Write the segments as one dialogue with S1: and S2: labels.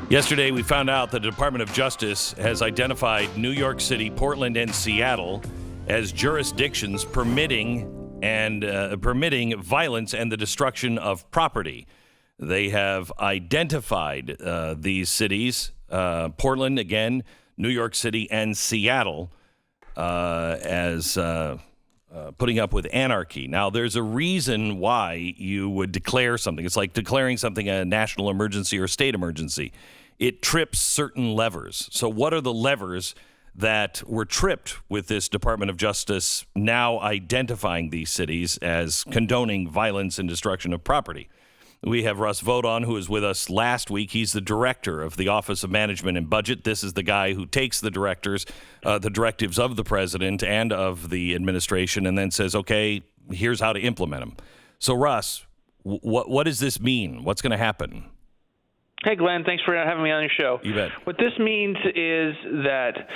S1: Yesterday, we found out the Department of Justice has identified New York City, Portland, and Seattle as jurisdictions permitting violence and the destruction of property. They have identified these cities, Portland, again, New York City, and Seattle, as putting up with anarchy. Now, there's a reason why you would declare something. It's like declaring something a national emergency or state emergency. It trips certain levers. So what are the levers that were tripped with this Department of Justice now identifying these cities as condoning violence and destruction of property? We have Russel Vought on, who was with us last week. He's the director of the Office of Management and Budget. This is the guy who takes the directives of the president and of the administration and then says, okay, here's how to implement them. So, Russ, what does this mean? What's going to happen?
S2: Hey, Glenn, thanks for having me on your show.
S1: You bet.
S2: What this means is that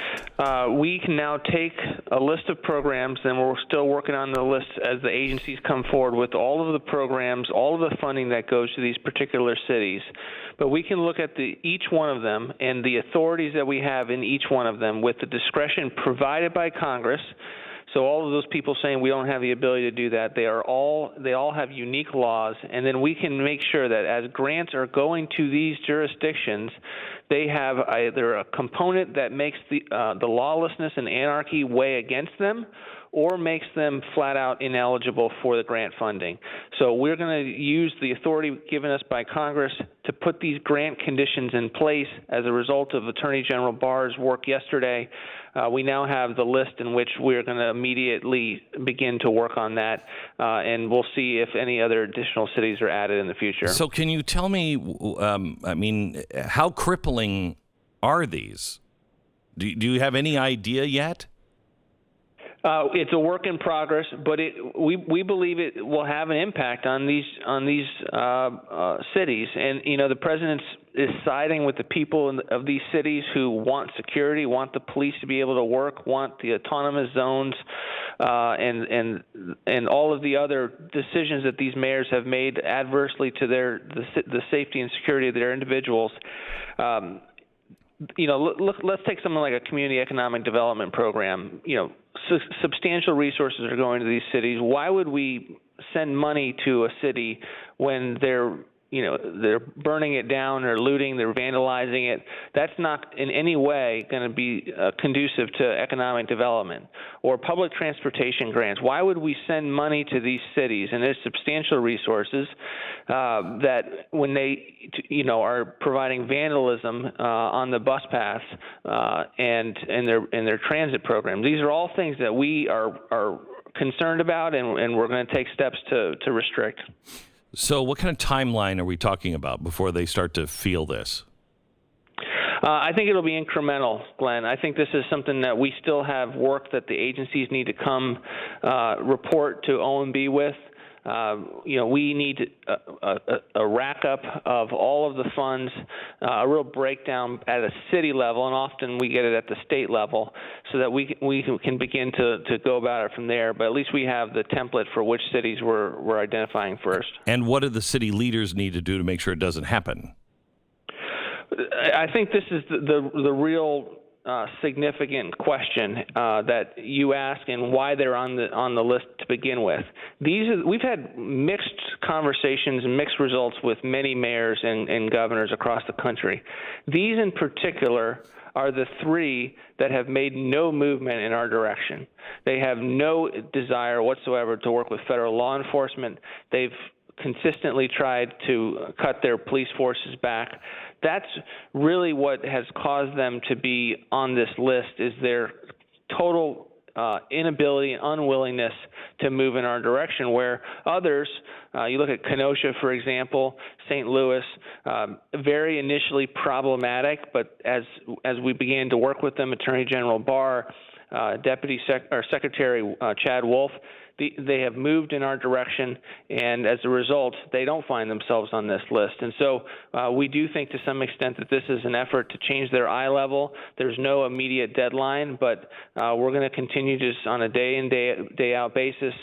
S2: we can now take a list of programs, and we're still working on the list as the agencies come forward with all of the programs, all of the funding that goes to these particular cities. But we can look at each one of them and the authorities that we have in each one of them with the discretion provided by Congress. So all of those people saying we don't have the ability to do that, they all have unique laws, and then we can make sure that as grants are going to these jurisdictions, they have either a component that makes the lawlessness and anarchy weigh against them, or makes them flat out ineligible for the grant funding. So we're going to use the authority given us by Congress to put these grant conditions in place as a result of Attorney General Barr's work yesterday. We now have the list in which we're going to immediately begin to work on that, and we'll see if any other additional cities are added in the future.
S1: So can you tell me, how crippling are these? Do you have any idea yet?
S2: It's a work in progress, but we believe it will have an impact on these cities. And the president is siding with the people of these cities who want security, want the police to be able to work, want the autonomous zones, and all of the other decisions that these mayors have made adversely to the safety and security of their individuals. Let's take something like a community economic development program. Substantial resources are going to these cities. Why would we send money to a city when they're burning it down or looting, they're vandalizing it? That's not in any way going to be conducive to economic development. Or public transportation grants. Why would we send money to these cities? And there's substantial resources that when they are providing vandalism on the bus paths and their transit program. These are all things that we are concerned about, and we're going to take steps to restrict.
S1: So what kind of timeline are we talking about before they start to feel this?
S2: I think it'll be incremental, Glenn. I think this is something that we still have work that the agencies need to come report to OMB with. We need a rack up of all of the funds, a real breakdown at a city level, and often we get it at the state level, so that we can begin to go about it from there. But at least we have the template for which cities we're identifying first. And
S1: what do the city leaders need to do to make sure it doesn't happen?
S2: I think this is the real significant question that you ask, and why they're on the list to begin with. We've had mixed conversations and mixed results with many mayors and governors across the country. These in particular are the three that have made no movement in our direction. They have no desire whatsoever to work with federal law enforcement. They've consistently tried to cut their police forces back. That's really what has caused them to be on this list, is their total inability and unwillingness to move in our direction, where others, you look at Kenosha, for example, St. Louis, very initially problematic, but as we began to work with them, Attorney General Barr, Secretary Chad Wolf, they have moved in our direction, and as a result, they don't find themselves on this list. And so we do think to some extent that this is an effort to change their eye level. There's no immediate deadline, but we're going to continue just on a day in, day out basis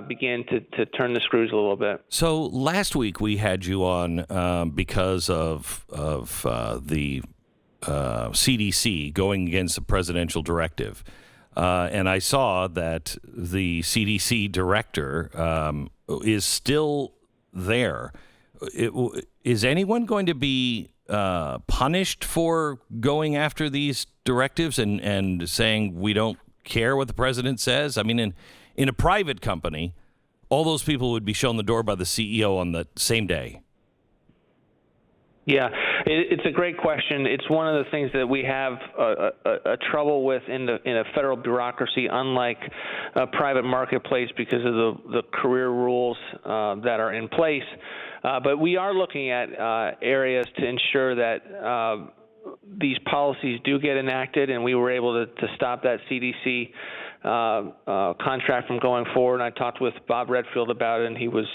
S2: begin to turn the screws a little bit.
S1: So last week we had you on because of the CDC going against the presidential directive. And I saw that the CDC director is still there. Is anyone going to be punished for going after these directives and saying we don't care what the president says? I mean, in a private company, all those people would be shown the door by the CEO on the same day.
S2: Yeah, it's a great question. It's one of the things that we have a trouble with in a federal bureaucracy, unlike a private marketplace, because of the career rules that are in place. But we are looking at areas to ensure that these policies do get enacted, and we were able to stop that CDC contract from going forward. And I talked with Bob Redfield about it, and he was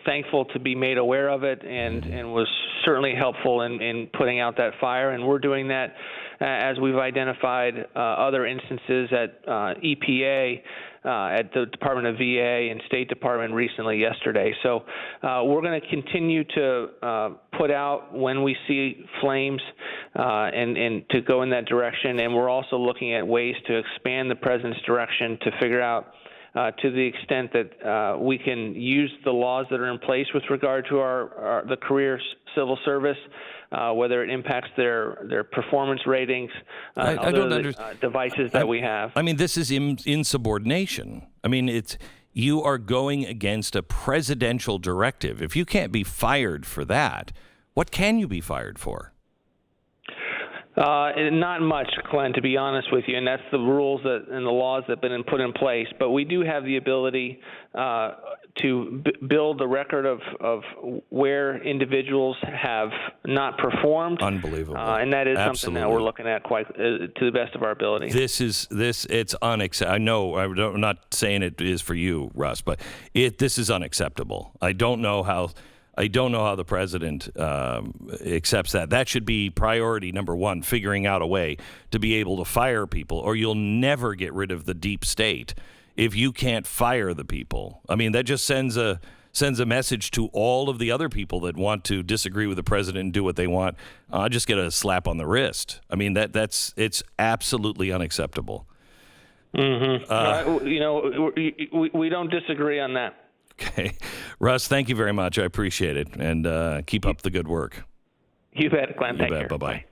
S2: thankful to be made aware of it and was certainly helpful in putting out that fire. And we're doing that as we've identified other instances at EPA, at the Department of VA and State Department recently yesterday. So we're going to continue to put out when we see flames and to go in that direction. And we're also looking at ways to expand the president's direction to figure out to the extent that we can use the laws that are in place with regard to the career civil service, whether it impacts their performance ratings, other devices that we have.
S1: I mean, this is insubordination. I mean, you are going against a presidential directive. If you can't be fired for that, what can you be fired for?
S2: Not much, Glenn, to be honest with you, and that's the rules and the laws that have been put in place. But we do have the ability to build the record of where individuals have not performed.
S1: Unbelievable.
S2: And that is
S1: Absolutely.
S2: Something that we're looking at quite to the best of our ability.
S1: It's unacceptable. I know I'm not saying it is for you, Russ, but this is unacceptable. I don't know how the president accepts that. That should be priority number one, figuring out a way to be able to fire people, or you'll never get rid of the deep state if you can't fire the people. I mean, that just sends a message to all of the other people that want to disagree with the president and do what they want. Just get a slap on the wrist. I mean, it's absolutely unacceptable.
S2: Mm-hmm. We don't disagree on that.
S1: Okay. Russ, thank you very much. I appreciate it. And keep up the good work.
S2: You bet, Glenn. Thank you.
S1: Bye-bye.